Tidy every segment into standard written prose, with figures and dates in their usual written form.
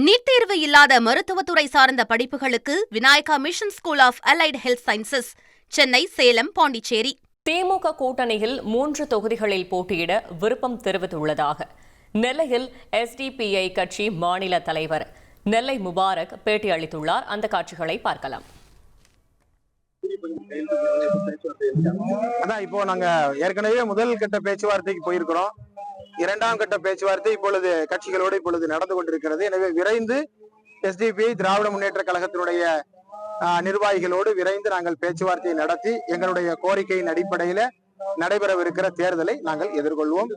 NEET தேர்வு இல்லாத மருத்துவத்துறை சார்ந்த படிப்புகளுக்கு Vinayaka mission school of allied health sciences, Chennai, Salem, Pondicherry. DMK கூட்டணியில் 3 தொகுதிகளில் போட்டியிட விருப்பம் தெரிவித்துள்ளதாக நெல்லையில் SDPI கட்சி மாநில தலைவர் நெல்லை முபாரக் பேட்டி அளித்துள்ளார். அந்த காட்சிகளை பார்க்கலாம். அதான் இப்போ நாங்க ஏற்கனவே முதல் கட்ட பேச்சுவார்த்தைக்கு போயிருக்கிறோம். இரண்டாம் கட்ட பேச்சுவார்த்தை இப்பொழுது கட்சிகளோடு இப்பொழுது நடந்து கொண்டிருக்கிறது. எனவே விரைந்து SDPI திராவிட முன்னேற்ற கழகத்தினுடைய நிர்வாகிகளோடு விரைந்து நாங்கள் பேச்சுவார்த்தையை நடத்தி எங்களுடைய கோரிக்கையின் அடிப்படையில நடைபெறவிருக்கிற தேர்தலை நாங்கள் எதிர்கொள்வோம்.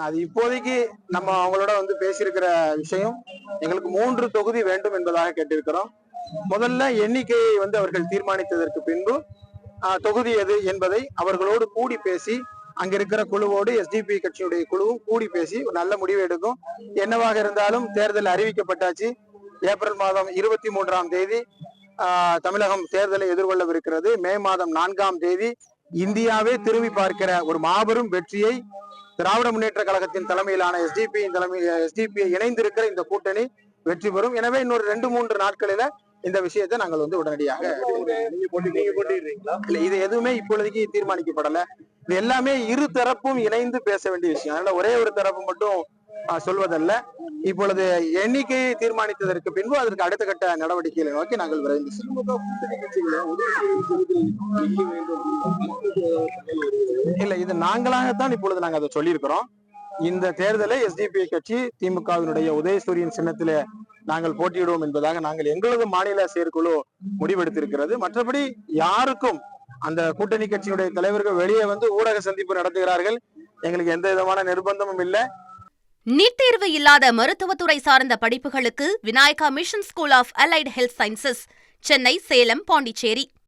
அது இப்போதைக்கு நம்ம அவங்களோட பேசியிருக்கிற விஷயம், எங்களுக்கு 3 தொகுதி வேண்டும் என்பதாக கேட்டிருக்கிறோம். முதல்ல எண்ணிக்கையை அவர்கள் தீர்மானித்ததற்கு பின்பு தொகுதி எது என்பதை அவர்களோடு கூடி பேசி, அங்க இருக்கிற குழுவோடு SDPI கட்சியுடைய குழுவும் கூடி பேசி ஒரு நல்ல முடிவு எடுக்கும். என்னவாக இருந்தாலும் தேர்தல் அறிவிக்கப்பட்டாச்சு. ஏப்ரல் மாதம் 23ஆம் தேதி தமிழகம் தேர்தலை எதிர்கொள்ளவிருக்கிறது. மே மாதம் 4ஆம் தேதி இந்தியாவே திரும்பி பார்க்கிற ஒரு மாபெரும் வெற்றியை திராவிட முன்னேற்ற கழகத்தின் தலைமையிலான SDPI இணைந்திருக்கிற இந்த கூட்டணி வெற்றி பெறும். எனவே இன்னொரு 2-3 நாட்களில இந்த விஷயத்தை நாங்கள் உடனடியாக இது எதுவுமே இப்பொழுதைக்கு தீர்மானிக்கப்படல. இது எல்லாமே இரு தரப்பும் இணைந்து பேச வேண்டிய விஷயம். அதனால ஒரே ஒரு தரப்பு மட்டும் சொல்வதல்ல. இப்பொழுது எண்ணிக்கையை தீர்மானித்ததற்கு பின்பு அதற்கு அடுத்த கட்ட நடவடிக்கைகளை நோக்கி நாங்கள் விரைந்து இல்ல, இது நாங்களாகத்தான் இப்பொழுது நாங்கள் அதை சொல்லியிருக்கிறோம். இந்த தேர்தலை SDPI கட்சி திமுகவினுடைய உதயசூரியன் சின்னத்திலே நாங்கள் போட்டியிடுவோம் என்பதாக நாங்கள் எங்களது மாநில செயற்குழு முடிவெடுத்திருக்கிறது. மற்றபடி யாருக்கும் அந்த கூட்டணி கட்சியினுடைய தலைவர்கள் வெளியே ஊடக சந்திப்பு நடத்துகிறார்கள். எங்களுக்கு எந்த விதமான நிர்பந்தமும் இல்லை. நீட் தேர்வு இல்லாத மருத்துவத்துறை சார்ந்த படிப்புகளுக்கு Vinayaka mission school of allied health sciences, Chennai, Salem, Pondicherry.